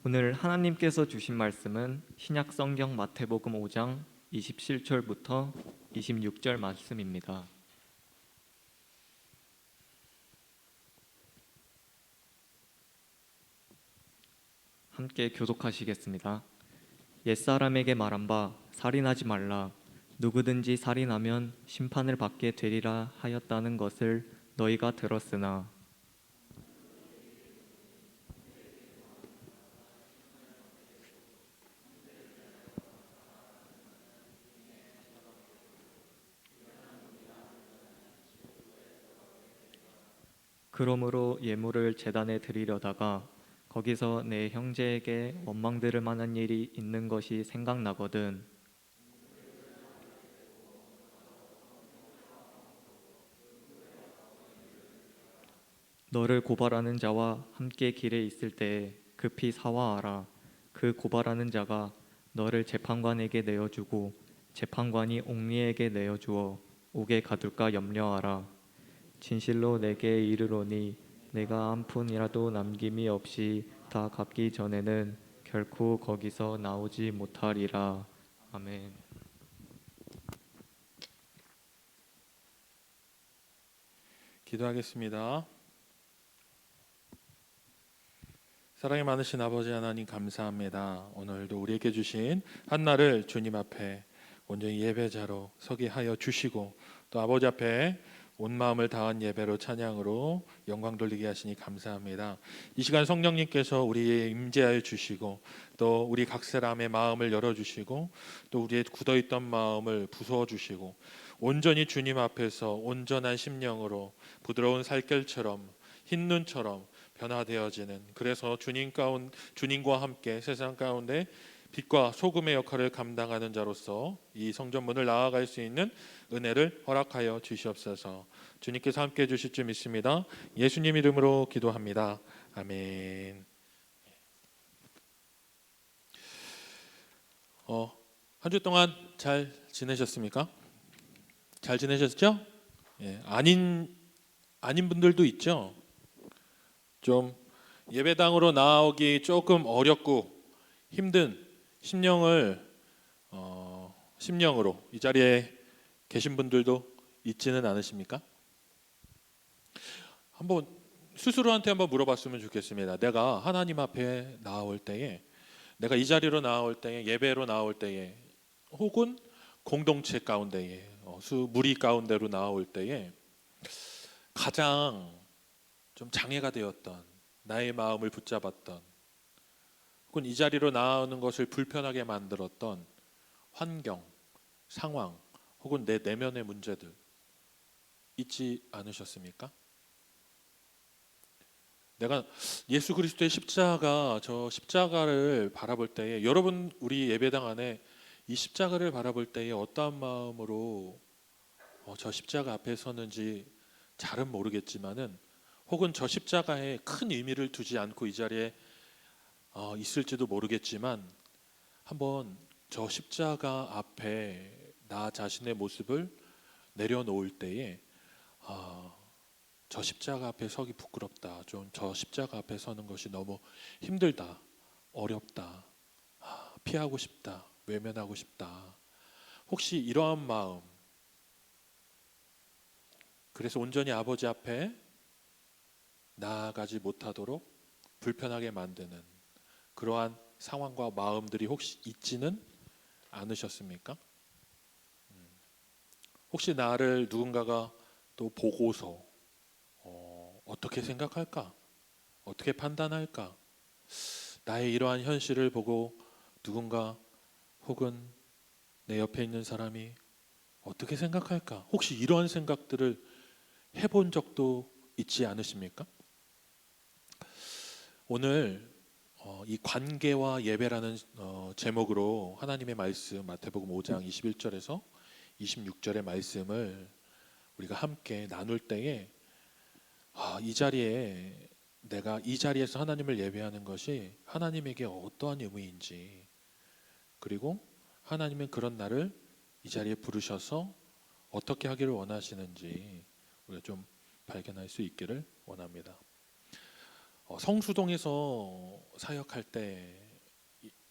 오늘 하나님께서 주신 말씀은 신약 성경 마태복음 5장 27절부터 26절 말씀입니다. 함께 교독하시겠습니다. 옛사람에게 말한 바 살인하지 말라. 누구든지 살인하면 심판을 받게 되리라 하였다는 것을 너희가 들었으나 그러므로 예물을 제단에 드리려다가 거기서 내 형제에게 원망 들을 만한 일이 있는 것이 생각나거든. 너를 고발하는 자와 함께 길에 있을 때에 급히 사화하라. 그 고발하는 자가 너를 재판관에게 내어주고 재판관이 옥리에게 내어주어 옥에 가둘까 염려하라. 진실로 내게 이르노니 내가 한 푼이라도 남김이 없이 다 갚기 전에는 결코 거기서 나오지 못하리라. 아멘. 기도하겠습니다. 사랑이 많으신 아버지 하나님 감사합니다. 오늘도 우리에게 주신 한날을 주님 앞에 온전히 예배자로 서게 하여 주시고 또 아버지 앞에 온 마음을 다한 예배로 찬양으로 영광 돌리게 하시니 감사합니다. 이 시간 성령님께서 우리의 임재하여 주시고 또 우리 각 사람의 마음을 열어주시고 또 우리의 굳어있던 마음을 부숴주시고 온전히 주님 앞에서 온전한 심령으로 부드러운 살결처럼 흰 눈처럼 변화되어지는, 그래서 주님과 함께 세상 가운데 빛과 소금의 역할을 감당하는 자로서 이 성전문을 나아갈 수 있는 은혜를 허락하여 주시옵소서. 주님께서 함께 해주실 줄 믿습니다. 예수님 이름으로 기도합니다. 아멘. 한 주 동안 잘 지내셨습니까? 잘 지내셨죠? 아닌 분들도 있죠. 좀 예배당으로 나오기 조금 어렵고 힘든 심령으로 이 자리에 계신 분들도 있지는 않으십니까? 한번 스스로한테 한번 물어봤으면 좋겠습니다. 내가 하나님 앞에 나올 때에, 내가 이 자리로 나올 때에, 예배로 나올 때에, 혹은 공동체 가운데에, 무리 가운데로 나올 때에 가장 좀 장애가 되었던, 나의 마음을 붙잡았던, 혹은 이 자리로 나오는 것을 불편하게 만들었던 환경, 상황, 혹은 내 내면의 문제들 있지 않으셨습니까? 내가 예수 그리스도의 십자가, 저 십자가를 바라볼 때에, 여러분 우리 예배당 안에 이 십자가를 바라볼 때에 어떠한 마음으로 저 십자가 앞에 서는지 잘은 모르겠지만은, 혹은 저 십자가에 큰 의미를 두지 않고 이 자리에 있을지도 모르겠지만, 한번 저 십자가 앞에 나 자신의 모습을 내려놓을 때에 저 십자가 앞에 서기 부끄럽다, 좀 저 십자가 앞에 서는 것이 너무 힘들다, 어렵다, 피하고 싶다, 외면하고 싶다, 혹시 이러한 마음, 그래서 온전히 아버지 앞에 나아가지 못하도록 불편하게 만드는 그러한 상황과 마음들이 혹시 있지는 않으셨습니까? 혹시 나를 누군가가 또 보고서 어떻게 생각할까? 어떻게 판단할까? 나의 이러한 현실을 보고 누군가, 혹은 내 옆에 있는 사람이 어떻게 생각할까? 혹시 이러한 생각들을 해본 적도 있지 않으십니까? 오늘 이 관계와 예배라는 제목으로 하나님의 말씀 마태복음 5장 21절에서 26절의 말씀을 우리가 함께 나눌 때에 이 자리에, 내가 이 자리에서 하나님을 예배하는 것이 하나님에게 어떠한 의미인지, 그리고 하나님은 그런 나를 이 자리에 부르셔서 어떻게 하기를 원하시는지 우리가 좀 발견할 수 있기를 원합니다. 성수동에서 사역할 때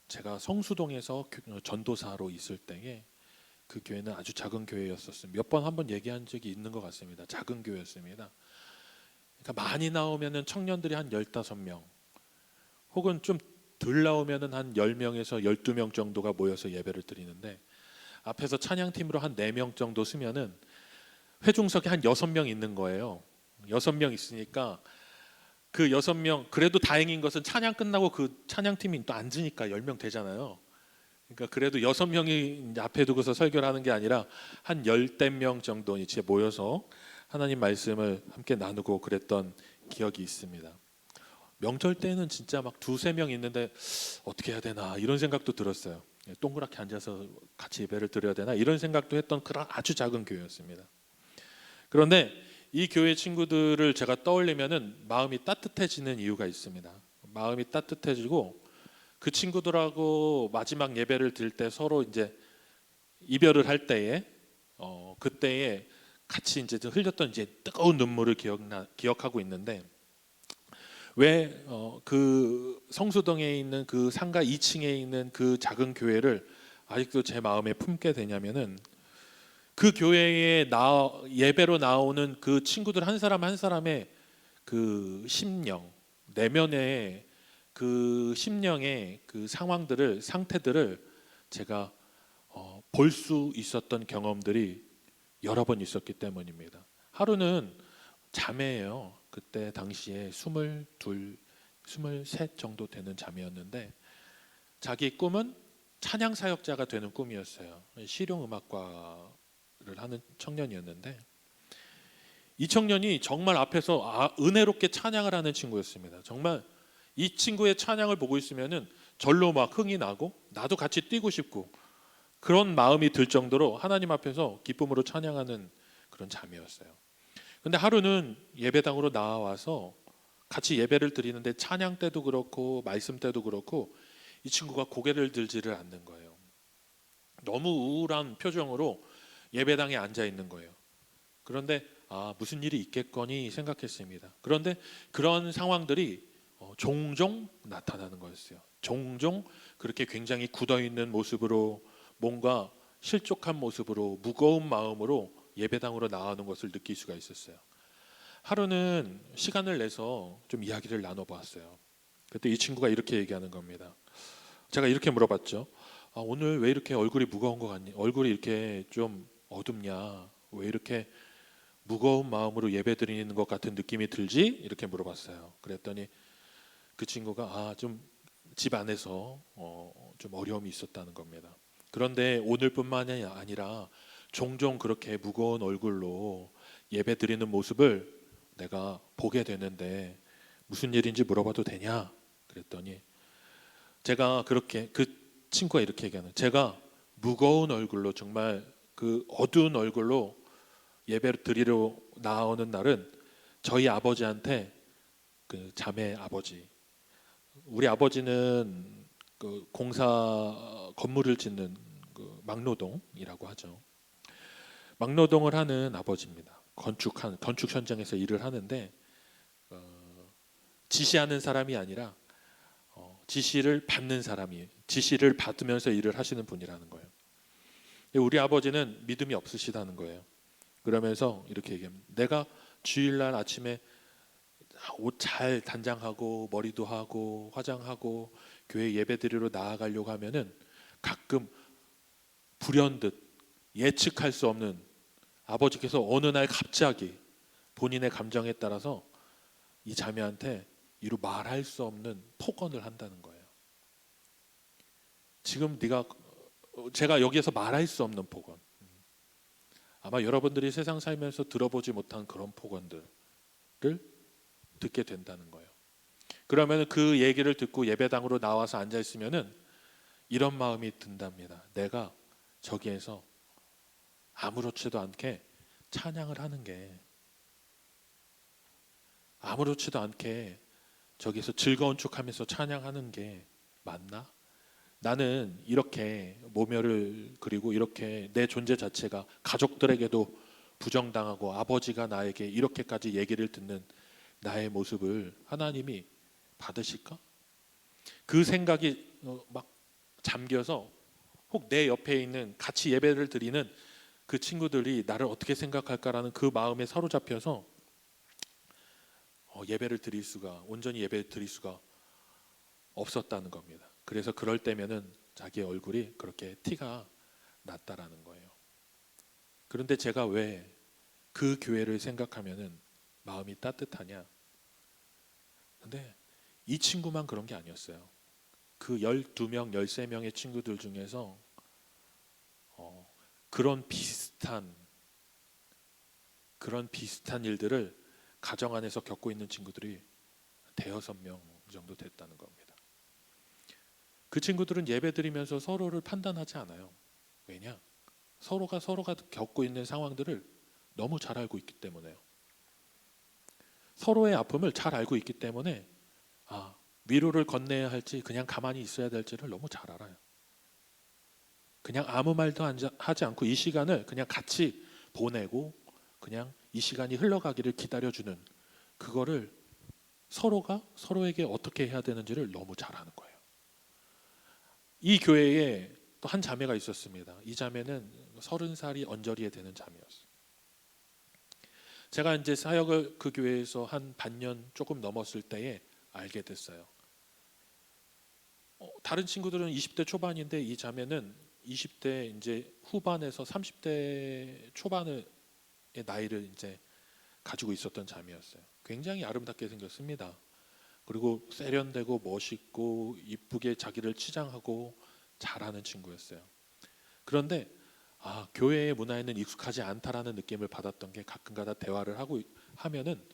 제가 성수동에서 전도사로 있을 때에 그 교회는 아주 작은 교회였었어요. 몇 번 한번 얘기한 적이 있는 것 같습니다. 작은 교회였습니다. 그러니까 많이 나오면은 청년들이 한 15명 혹은 좀 덜 나오면은 한 10명에서 12명 정도가 모여서 예배를 드리는데 앞에서 찬양팀으로 한 4명 정도 쓰면은 회중석에 한 6명 있는 거예요. 6명 있으니까 그 6명 그래도 다행인 것은 찬양 끝나고 그 찬양팀이 또 앉으니까 10명 되잖아요. 그러니까 그래도 6명이 이제 앞에 두고서 설교를 하는 게 아니라 한 10명 정도 이제 모여서 하나님 말씀을 함께 나누고 그랬던 기억이 있습니다. 명절 때는 진짜 막 2-3명 있는데 어떻게 해야 되나 이런 생각도 들었어요. 동그랗게 앉아서 같이 예배를 드려야 되나 이런 생각도 했던 그런 아주 작은 교회였습니다. 그런데 이 교회 친구들을 제가 떠올리면은 마음이 따뜻해지는 이유가 있습니다. 마음이 따뜻해지고 그 친구들하고 마지막 예배를 드릴 때 서로 이제 이별을 할 때에 그때에 같이 이제 흘렸던 이제 뜨거운 눈물을 기억하고 있는데 왜 그 성수동에 있는 그 상가 2층에 있는 그 작은 교회를 아직도 제 마음에 품게 되냐면은 그 교회에 예배로 나오는 그 친구들 한 사람 한 사람의 그 심령 내면의 그 심령의 그 상태들을 제가 볼 수 있었던 경험들이 여러 번 있었기 때문입니다. 하루는 자매예요. 그때 당시에 22, 23 정도 되는 자매였는데 자기 꿈은 찬양 사역자가 되는 꿈이었어요. 실용음악과를 하는 청년이었는데 이 청년이 정말 앞에서 은혜롭게 찬양을 하는 친구였습니다. 정말 이 친구의 찬양을 보고 있으면은 절로 막 흥이 나고 나도 같이 뛰고 싶고 그런 마음이 들 정도로 하나님 앞에서 기쁨으로 찬양하는 그런 자매였어요. 근데 하루는 예배당으로 나와서 같이 예배를 드리는데 찬양 때도 그렇고 말씀 때도 그렇고 이 친구가 고개를 들지를 않는 거예요. 너무 우울한 표정으로 예배당에 앉아 있는 거예요. 그런데 무슨 일이 있겠거니 생각했습니다. 그런데 그런 상황들이 종종 나타나는 거였어요. 종종 그렇게 굉장히 굳어 있는 모습으로 뭔가 실족한 모습으로 무거운 마음으로 예배당으로 나오는 것을 느낄 수가 있었어요. 하루는 시간을 내서 좀 이야기를 나눠봤어요. 그때 이 친구가 이렇게 얘기하는 겁니다. 제가 이렇게 물어봤죠. 오늘 왜 이렇게 얼굴이 무거운 것 같니? 얼굴이 이렇게 좀 어둡냐? 왜 이렇게 무거운 마음으로 예배드리는 것 같은 느낌이 들지? 이렇게 물어봤어요. 그랬더니 그 친구가 좀 집 안에서 좀 어려움이 있었다는 겁니다. 그런데 오늘뿐만이 아니라 종종 그렇게 무거운 얼굴로 예배드리는 모습을 내가 보게 되는데 무슨 일인지 물어봐도 되냐? 그랬더니 제가 그렇게 그 친구가 이렇게 얘기하는 제가 무거운 얼굴로 정말 그 어두운 얼굴로 예배를 드리러 나오는 날은 저희 아버지한테 그 자매 아버지 우리 아버지는 그 공사 건물을 짓는 그 막노동이라고 하죠. 막노동을 하는 아버지입니다. 건축 현장에서 일을 하는데 지시하는 사람이 아니라 지시를 받는 사람이 지시를 받으면서 일을 하시는 분이라는 거예요. 우리 아버지는 믿음이 없으시다는 거예요. 그러면서 이렇게 얘기합니다. 내가 주일날 아침에 옷 잘 단장하고 머리도 하고 화장하고 교회 예배드리러 나아가려고 하면은 가끔 불현듯 예측할 수 없는 아버지께서 어느 날 갑자기 본인의 감정에 따라서 이 자매한테 이루 말할 수 없는 폭언을 한다는 거예요. 지금 제가 여기에서 말할 수 없는 폭언. 아마 여러분들이 세상 살면서 들어보지 못한 그런 폭언들을 듣게 된다는 거예요. 그러면 그 얘기를 듣고 예배당으로 나와서 앉아 있으면은 이런 마음이 든답니다. 내가 저기에서 아무렇지도 않게 찬양을 하는 게 아무렇지도 않게 저기서 즐거운 척하면서 찬양하는 게 맞나? 나는 이렇게 모멸을 그리고 이렇게 내 존재 자체가 가족들에게도 부정당하고 아버지가 나에게 이렇게까지 얘기를 듣는 나의 모습을 하나님이 받으실까? 그 생각이 막 잠겨서 혹 내 옆에 있는 같이 예배를 드리는 그 친구들이 나를 어떻게 생각할까라는 그 마음에 사로잡혀서 예배를 드릴 수가 온전히 예배를 드릴 수가 없었다는 겁니다. 그래서 그럴 때면은 자기의 얼굴이 그렇게 티가 났다라는 거예요. 그런데 제가 왜 그 교회를 생각하면은 마음이 따뜻하냐? 근데 이 친구만 그런 게 아니었어요. 그 12명, 13명의 친구들 중에서 그런 비슷한 일들을 가정 안에서 겪고 있는 친구들이 대여섯 명 정도 됐다는 겁니다. 그 친구들은 예배 드리면서 서로를 판단하지 않아요. 왜냐? 서로가 겪고 있는 상황들을 너무 잘 알고 있기 때문에요. 서로의 아픔을 잘 알고 있기 때문에 위로를 건네야 할지 그냥 가만히 있어야 될지를 너무 잘 알아요. 그냥 아무 말도 하지 않고 이 시간을 그냥 같이 보내고 그냥 이 시간이 흘러가기를 기다려주는 그거를 서로가 서로에게 어떻게 해야 되는지를 너무 잘 아는 거예요. 이 교회에 또 한 자매가 있었습니다. 이 자매는 30살이 언저리에 되는 자매였어요. 제가 이제 사역을 그 교회에서 한 반년 조금 넘었을 때에 알게 됐어요. 다른 친구들은 20대 초반인데 이 자매는 20대 이제 후반에서 30대 초반의 나이를 이제 가지고 있었던 자매였어요. 굉장히 아름답게 생겼습니다. 그리고 세련되고 멋있고 이쁘게 자기를 치장하고 잘하는 친구였어요. 그런데 교회의 문화에는 익숙하지 않다라는 느낌을 받았던 게 가끔가다 대화를 하면은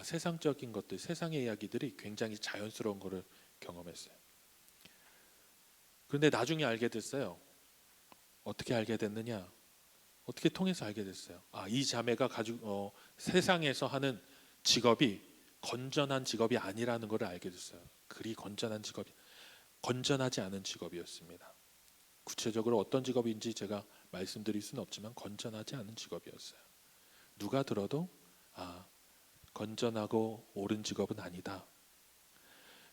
세상적인 것들, 세상의 이야기들이 굉장히 자연스러운 거를 경험했어요. 그런데 나중에 알게 됐어요. 어떻게 알게 됐느냐? 어떻게 통해서 알게 됐어요. 이 자매가 가지고 세상에서 하는 직업이 건전한 직업이 아니라는 것을 알게 됐어요. 그리 건전하지 않은 직업이었습니다. 구체적으로 어떤 직업인지 제가 말씀드릴 수는 없지만 건전하지 않은 직업이었어요. 누가 들어도 건전하고 옳은 직업은 아니다.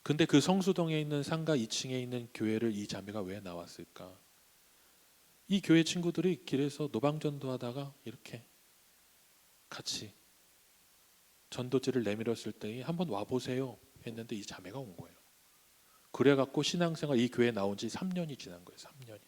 근데 그 성수동에 있는 상가 2층에 있는 교회를 이 자매가 왜 나왔을까? 이 교회 친구들이 길에서 노방전도 하다가 이렇게 같이 전도지를 내밀었을 때에 한번 와보세요 했는데 이 자매가 온 거예요. 그래갖고 신앙생활 이 교회에 나온 지 3년이 지난 거예요. 3년이.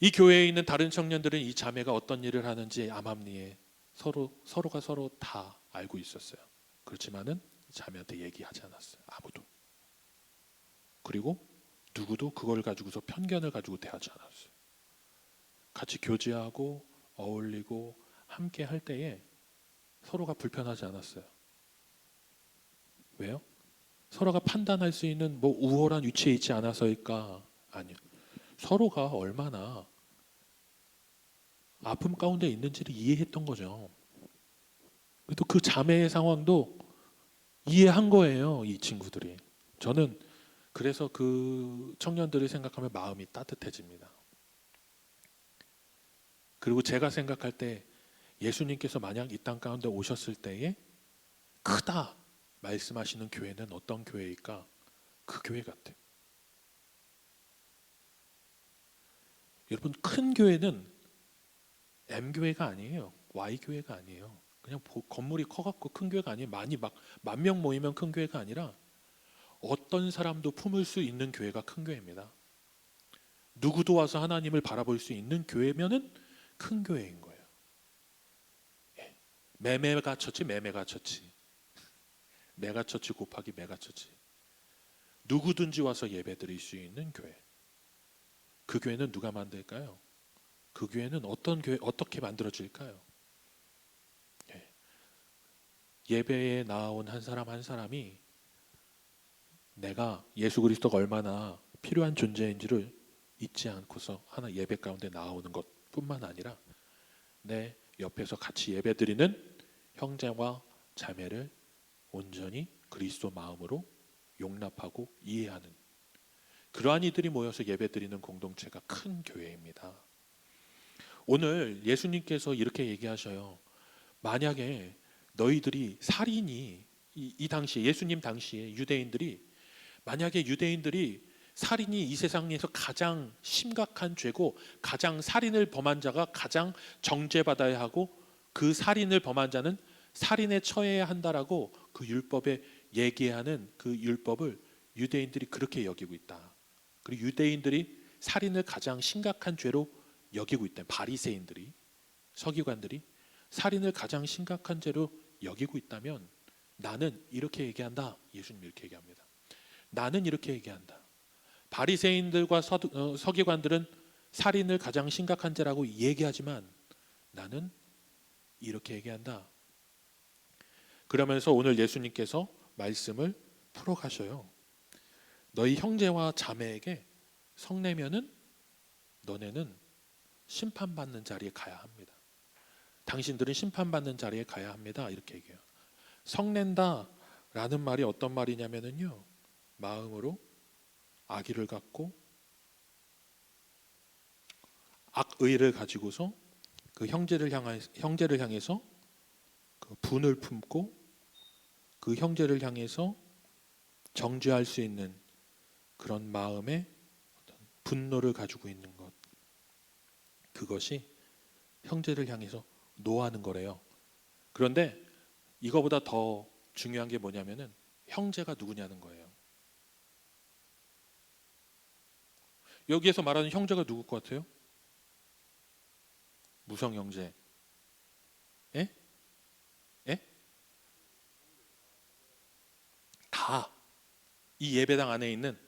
이 교회에 있는 다른 청년들은 이 자매가 어떤 일을 하는지 암암리에 서로가 서로 다 알고 있었어요. 그렇지만은 자매한테 얘기하지 않았어요. 아무도. 그리고 누구도 그걸 가지고서 편견을 가지고 대하지 않았어요. 같이 교제하고 어울리고 함께 할 때에 서로가 불편하지 않았어요. 왜요? 서로가 판단할 수 있는 우월한 위치에 있지 않아서일까? 아니요. 서로가 얼마나 아픔 가운데 있는지를 이해했던 거죠. 또 그 자매의 상황도 이해한 거예요, 이 친구들이. 저는 그래서 그 청년들을 생각하면 마음이 따뜻해집니다. 그리고 제가 생각할 때 예수님께서 만약 이 땅 가운데 오셨을 때에 크다 말씀하시는 교회는 어떤 교회일까? 그 교회 같아요. 여러분, 큰 교회는 M교회가 아니에요. Y교회가 아니에요. 그냥 건물이 커갖고 큰 교회가 아니에요. 많이 막 10,000명 모이면 큰 교회가 아니라 어떤 사람도 품을 수 있는 교회가 큰 교회입니다. 누구도 와서 하나님을 바라볼 수 있는 교회면은 큰 교회인 거예요. 메가처치 메가처치 곱하기 메가처치. 누구든지 와서 예배드릴 수 있는 교회. 그 교회는 누가 만들까요? 그 교회는 어떻게 만들어질까요? 예배에 나온 한 사람 한 사람이 내가 예수 그리스도가 얼마나 필요한 존재인지를 잊지 않고서 하나 예배 가운데 나오는 것뿐만 아니라 내 옆에서 같이 예배드리는 형제와 자매를 온전히 그리스도 마음으로 용납하고 이해하는 그러한 이들이 모여서 예배드리는 공동체가 큰 교회입니다. 오늘 예수님께서 이렇게 얘기하셔요. 만약에 너희들이 살인이 이 당시에 예수님 당시에 유대인들이 만약에 유대인들이 살인이 이 세상에서 가장 심각한 죄고 가장 살인을 범한 자가 가장 정죄받아야 하고 그 살인을 범한 자는 살인에 처해야 한다라고 그 율법에 얘기하는 그 율법을 유대인들이 그렇게 여기고 있다. 그리고 유대인들이 살인을 가장 심각한 죄로 여기고 있다. 바리새인들이, 서기관들이 살인을 가장 심각한 죄로 여기고 있다면 나는 이렇게 얘기한다. 예수님 이렇게 얘기합니다. 나는 이렇게 얘기한다. 바리새인들과 서기관들은 살인을 가장 심각한 죄라고 얘기하지만 나는 이렇게 얘기한다. 그러면서 오늘 예수님께서 말씀을 풀어가셔요. 너희 형제와 자매에게 성내면은 너네는 심판받는 자리에 가야 합니다. 당신들은 심판받는 자리에 가야 합니다. 이렇게 얘기해요. 성낸다라는 말이 어떤 말이냐면요, 마음으로 악의를 갖고 악의를 가지고서 그 형제를 향해서 그 분을 품고 그 형제를 향해서 정죄할 수 있는 그런 마음의 어떤 분노를 가지고 있는 것, 그것이 형제를 향해서 노하는 거래요. 그런데 이거보다 더 중요한 게 뭐냐면은 형제가 누구냐는 거예요. 여기에서 말하는 형제가 누굴 것 같아요? 무성 형제. 예? 예? 다 이 예배당 안에 있는,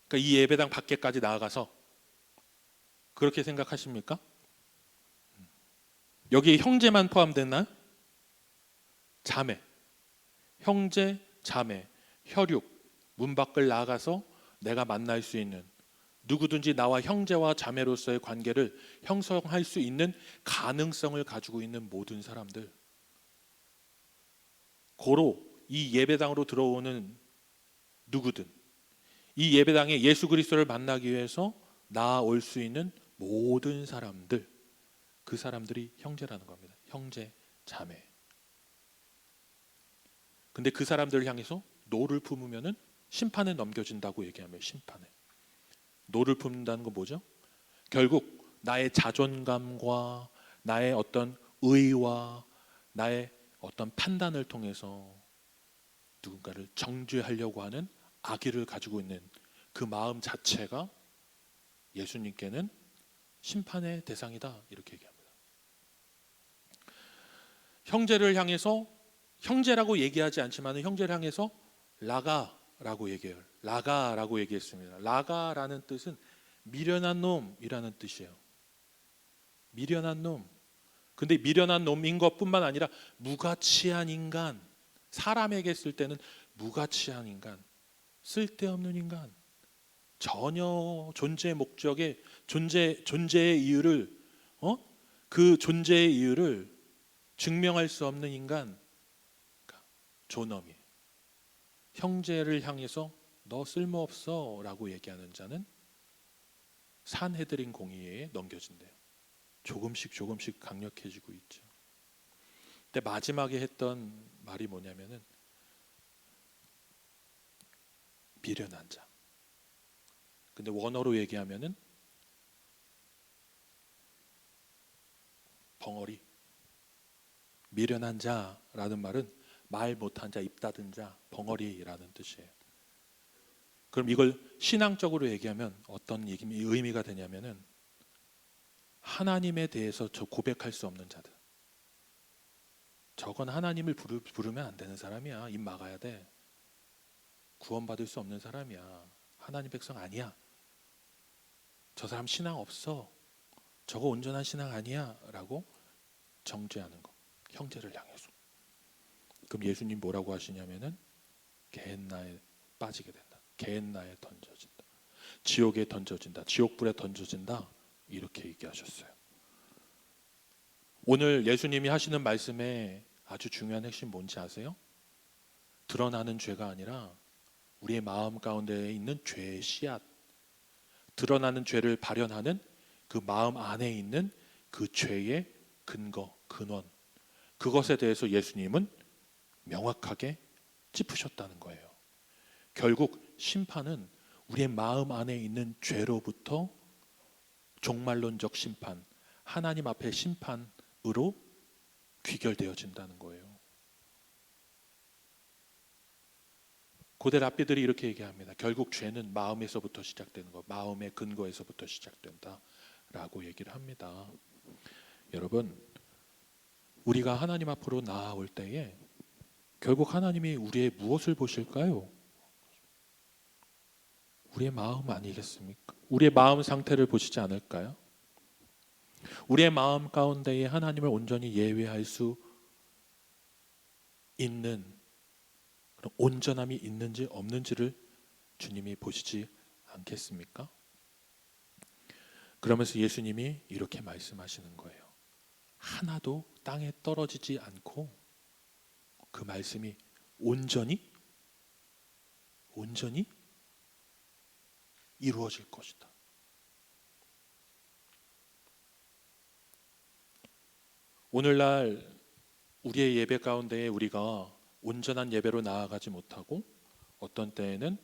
그러니까 이 예배당 밖에까지 나아가서 그렇게 생각하십니까? 여기에 형제만 포함됐나요? 자매, 형제, 자매, 혈육, 문 밖을 나가서 내가 만날 수 있는, 누구든지 나와 형제와 자매로서의 관계를 형성할 수 있는 가능성을 가지고 있는 모든 사람들, 고로 이 예배당으로 들어오는 누구든, 이 예배당에 예수 그리스도를 만나기 위해서 나아올 수 있는 모든 사람들, 그 사람들이 형제라는 겁니다. 형제, 자매. 근데 그 사람들을 향해서 노를 품으면은 심판에 넘겨진다고 얘기하면, 심판에. 노를 품는다는 건 뭐죠? 결국 나의 자존감과 나의 어떤 의와 나의 어떤 판단을 통해서 누군가를 정죄하려고 하는 악의를 가지고 있는 그 마음 자체가 예수님께는 심판의 대상이다, 이렇게 얘기합니다. 형제를 향해서, 형제라고 얘기하지 않지만 형제를 향해서 라가라고 얘기해요. 라가라고 얘기했습니다. 라가라는 뜻은 미련한 놈이라는 뜻이에요. 미련한 놈. 근데 미련한 놈인 것뿐만 아니라 무가치한 인간, 사람에게 쓸 때는 무가치한 인간, 쓸데없는 인간, 전혀 존재 목적의 존재의 이유를 그 존재의 이유를 증명할 수 없는 인간, 존엄이. 형제를 향해서 너 쓸모없어라고 얘기하는 자는 산헤드린 공의에 넘겨진대요. 조금씩 강력해지고 있죠. 근데 마지막에 했던 말이 뭐냐면은 미련한 자. 근데 원어로 얘기하면은 벙어리. 미련한 자라는 말은 말 못한 자, 입 닫은 자, 벙어리라는 뜻이에요. 그럼 이걸 신앙적으로 얘기하면 어떤 의미가 되냐면은 하나님에 대해서 저 고백할 수 없는 자들. 저건 하나님을 부르면 안 되는 사람이야. 입 막아야 돼. 구원받을 수 없는 사람이야. 하나님 백성 아니야. 저 사람 신앙 없어. 저거 온전한 신앙 아니야. 라고 정죄하는 거. 형제를 향해서. 그럼 예수님 뭐라고 하시냐면은 게헨나에 빠지게 된다. 게헨나에 던져진다. 지옥에 던져진다. 지옥불에 던져진다. 이렇게 얘기하셨어요. 오늘 예수님이 하시는 말씀에 아주 중요한 핵심 뭔지 아세요? 드러나는 죄가 아니라 우리의 마음 가운데에 있는 죄의 씨앗, 드러나는 죄를 발현하는 그 마음 안에 있는 그 죄의 근거, 근원, 그것에 대해서 예수님은 명확하게 짚으셨다는 거예요. 결국 심판은 우리의 마음 안에 있는 죄로부터 종말론적 심판, 하나님 앞의 심판으로 귀결되어진다는 거예요. 고대 랍비들이 이렇게 얘기합니다. 결국 죄는 마음에서부터 시작되는 거, 마음의 근거에서부터 시작된다라고 얘기를 합니다. 여러분, 우리가 하나님 앞으로 나아올 때에 결국 하나님이 우리의 무엇을 보실까요? 우리의 마음 아니겠습니까? 우리의 마음 상태를 보시지 않을까요? 우리의 마음 가운데에 하나님을 온전히 예외할 수 있는 그런 온전함이 있는지 없는지를 주님이 보시지 않겠습니까? 그러면서 예수님이 이렇게 말씀하시는 거예요. 하나도 땅에 떨어지지 않고 그 말씀이 온전히 이루어질 것이다. 오늘날 우리의 예배 가운데에 우리가 온전한 예배로 나아가지 못하고 어떤 때에는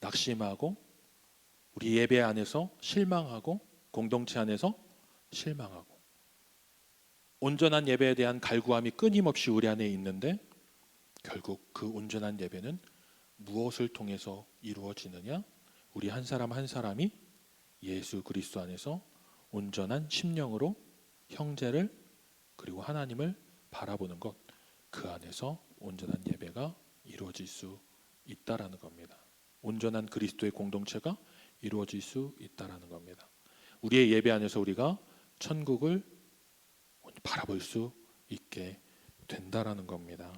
낙심하고 우리 예배 안에서 실망하고 공동체 안에서 실망하고 온전한 예배에 대한 갈구함이 끊임없이 우리 안에 있는데 결국 그 온전한 예배는 무엇을 통해서 이루어지느냐? 우리 한 사람 한 사람이 예수 그리스도 안에서 온전한 심령으로 형제를 그리고 하나님을 바라보는 것, 그 안에서 온전한 예배가 이루어질 수 있다라는 겁니다. 온전한 그리스도의 공동체가 이루어질 수 있다라는 겁니다. 우리의 예배 안에서 우리가 천국을 바라볼 수 있게 된다라는 겁니다.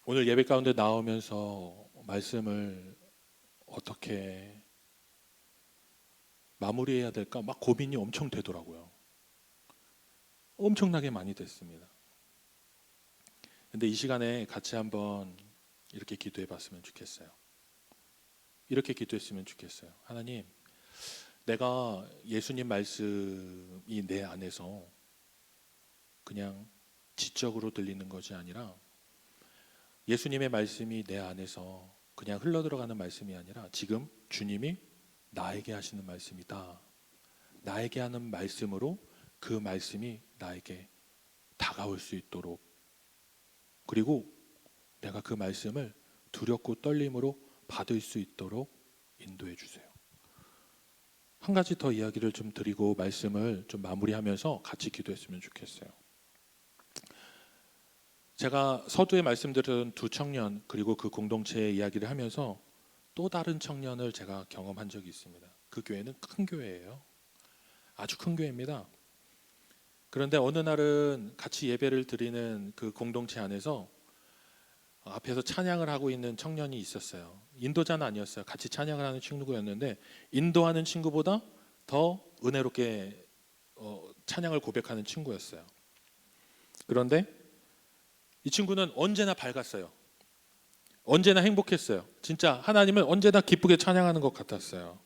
오늘 예배 가운데 나오면서 말씀을 어떻게 마무리해야 될까 막 고민이 엄청 되더라고요. 엄청나게 많이 됐습니다. 근데 이 시간에 같이 한번 이렇게 기도해 봤으면 좋겠어요. 이렇게 기도했으면 좋겠어요. 하나님, 내가 예수님 말씀이 내 안에서 그냥 지적으로 들리는 것이 아니라 예수님의 말씀이 내 안에서 그냥 흘러들어가는 말씀이 아니라 지금 주님이 나에게 하시는 말씀이다. 나에게 하는 말씀으로 그 말씀이 나에게 다가올 수 있도록 그리고 내가 그 말씀을 두렵고 떨림으로 받을 수 있도록 인도해 주세요. 한 가지 더 이야기를 좀 드리고 말씀을 좀 마무리하면서 같이 기도했으면 좋겠어요. 제가 서두에 말씀드렸던 두 청년 그리고 그 공동체의 이야기를 하면서 또 다른 청년을 제가 경험한 적이 있습니다. 그 교회는 큰 교회예요. 아주 큰 교회입니다. 그런데 어느 날은 같이 예배를 드리는 그 공동체 안에서 앞에서 찬양을 하고 있는 청년이 있었어요. 인도자는 아니었어요. 같이 찬양을 하는 친구였는데 인도하는 친구보다 더 은혜롭게 찬양을 고백하는 친구였어요. 그런데 이 친구는 언제나 밝았어요. 언제나 행복했어요. 진짜 하나님을 언제나 기쁘게 찬양하는 것 같았어요.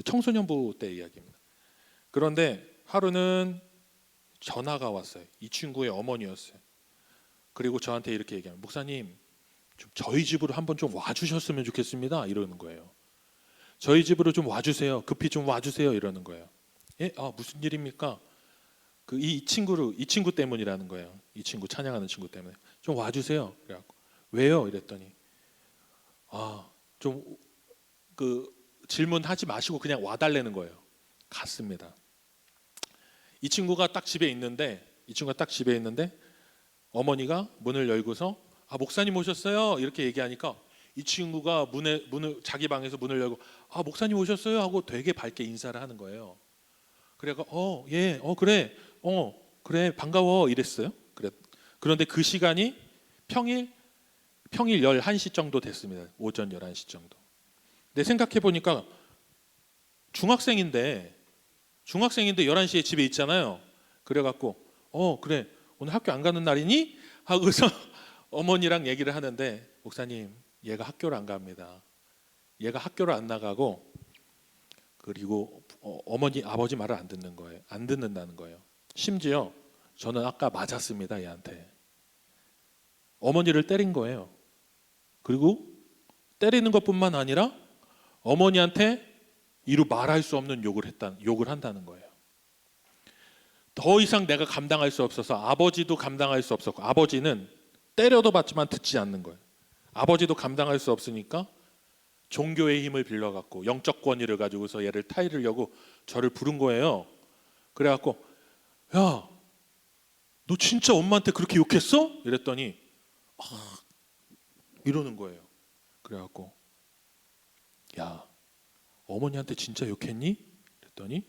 청소년부 때 이야기입니다. 그런데 하루는 전화가 왔어요. 이 친구의 어머니였어요. 그리고 저한테 이렇게 얘기합니다. 목사님, 좀 저희 집으로 한번 좀 와주셨으면 좋겠습니다. 이러는 거예요. 저희 집으로 좀 와주세요. 급히 좀 와주세요. 이러는 거예요. 예? 무슨 일입니까? 이 친구 때문이라는 거예요. 이 친구 찬양하는 친구 때문에 좀 와주세요. 그래갖고 왜요? 이랬더니 좀 질문하지 마시고 그냥 와달라는 거예요. 갔습니다. 이 친구가 딱 집에 있는데 어머니가 문을 열고서 목사님 오셨어요. 이렇게 얘기하니까 이 친구가 문을 자기 방에서 문을 열고 목사님 오셨어요 하고 되게 밝게 인사를 하는 거예요. 그래서 예, 그래 반가워 이랬어요. 그런데 그 시간이 평일 11시 정도 됐습니다. 오전 11시 정도. 근데 생각해 보니까 중학생인데 11시에 집에 있잖아요. 그래갖고 그래 오늘 학교 안 가는 날이니? 하고서 어머니랑 얘기를 하는데 목사님 얘가 학교를 안 갑니다. 얘가 학교를 안 나가고 그리고 어머니 아버지 말을 안 듣는 거예요. 안 듣는다는 거예요. 심지어 저는 아까 맞았습니다. 얘한테 어머니를 때린 거예요. 그리고 때리는 것뿐만 아니라 어머니한테 이루 말할 수 없는 욕을 한다는 거예요. 더 이상 내가 감당할 수 없어서 아버지도 감당할 수 없었고, 아버지는 때려도 받지만 듣지 않는 거예요. 아버지도 감당할 수 없으니까 종교의 힘을 빌려갖고 영적 권위를 가지고서 얘를 타이르려고 저를 부른 거예요. 그래갖고 야, 너 진짜 엄마한테 그렇게 욕했어? 이랬더니 이러는 거예요. 그래갖고 야, 어머니한테 진짜 욕했니? 그랬더니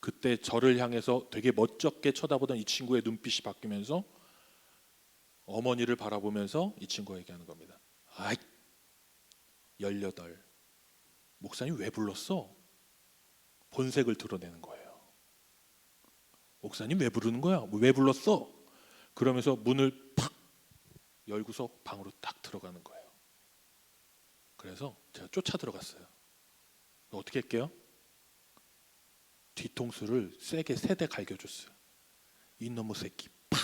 그때 저를 향해서 되게 멋쩍게 쳐다보던 이 친구의 눈빛이 바뀌면서 어머니를 바라보면서 이 친구가 얘기하는 겁니다. 아이, 18. 목사님 왜 불렀어? 본색을 드러내는 거예요. 목사님 왜 부르는 거야? 왜 불렀어? 그러면서 문을 팍 열고서 방으로 딱 들어가는 거예요. 그래서 제가 쫓아 들어갔어요. 어떻게 할게요? 뒤통수를 세게 3대 갈겨줬어요. 이놈의 새끼 팍.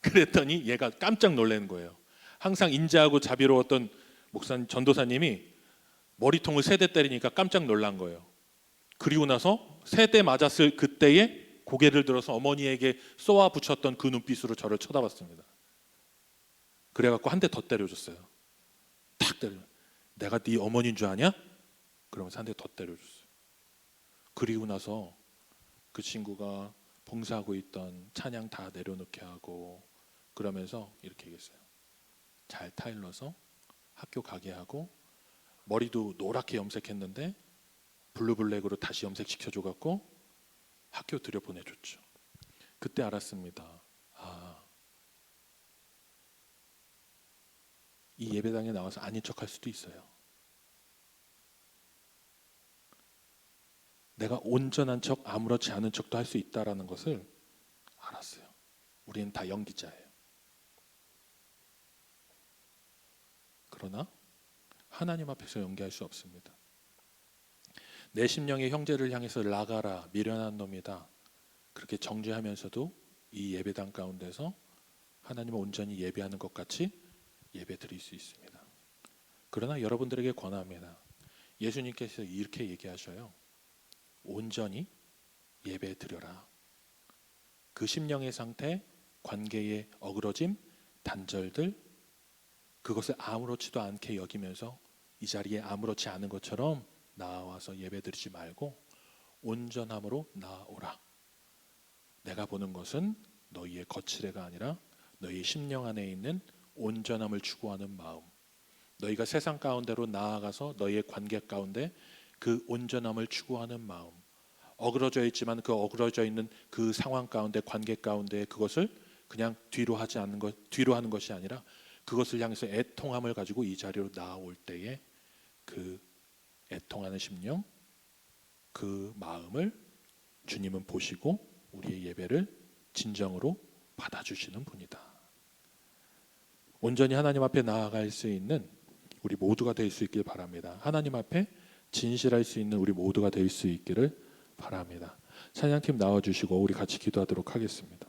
그랬더니 얘가 깜짝 놀라는 거예요. 항상 인자하고 자비로웠던 목사님, 전도사님이 머리통을 3대 때리니까 깜짝 놀란 거예요. 그리고 나서 3대 맞았을 그때에 고개를 들어서 어머니에게 쏘아 붙였던 그 눈빛으로 저를 쳐다봤습니다. 그래갖고 한 대 더 때려줬어요. 탁 때려. 내가 네 어머니인 줄 아냐? 그러면서 한 대 더 때려줬어요. 그리고 나서 그 친구가 봉사하고 있던 찬양 다 내려놓게 하고 그러면서 이렇게 얘기했어요. 잘 타일러서 학교 가게 하고 머리도 노랗게 염색했는데 블루블랙으로 다시 염색시켜줘갖고 학교 들여보내줬죠. 그때 알았습니다. 이 예배당에 나와서 아닌 척할 수도 있어요. 내가 온전한 척 아무렇지 않은 척도 할 수 있다라는 것을 알았어요. 우리는 다 연기자예요. 그러나 하나님 앞에서 연기할 수 없습니다. 내 심령의 형제를 향해서 나가라 미련한 놈이다. 그렇게 정죄하면서도 이 예배당 가운데서 하나님을 온전히 예배하는 것 같이 예배 드릴 수 있습니다. 그러나 여러분들에게 권합니다. 예수님께서 이렇게 얘기하셔요. 온전히 예배 드려라. 그 심령의 상태, 관계의 어그러짐, 단절들 그것을 아무렇지도 않게 여기면서 이 자리에 아무렇지 않은 것처럼 나와서 예배 드리지 말고 온전함으로 나아오라. 내가 보는 것은 너희의 거칠애가 아니라 너희의 심령 안에 있는 온전함을 추구하는 마음. 너희가 세상 가운데로 나아가서 너희의 관계 가운데 그 온전함을 추구하는 마음. 어그러져 있지만 그 어그러져 있는 그 상황 가운데 관계 가운데 그것을 그냥 뒤로 하는 것이 아니라 그것을 향해서 애통함을 가지고 이 자리로 나아올 때에 그 애통하는 심령, 그 마음을 주님은 보시고 우리의 예배를 진정으로 받아주시는 분이다. 온전히 하나님 앞에 나아갈 수 있는 우리 모두가 될 수 있길 바랍니다. 하나님 앞에 진실할 수 있는 우리 모두가 될 수 있기를 바랍니다. 찬양팀 나와주시고 우리 같이 기도하도록 하겠습니다.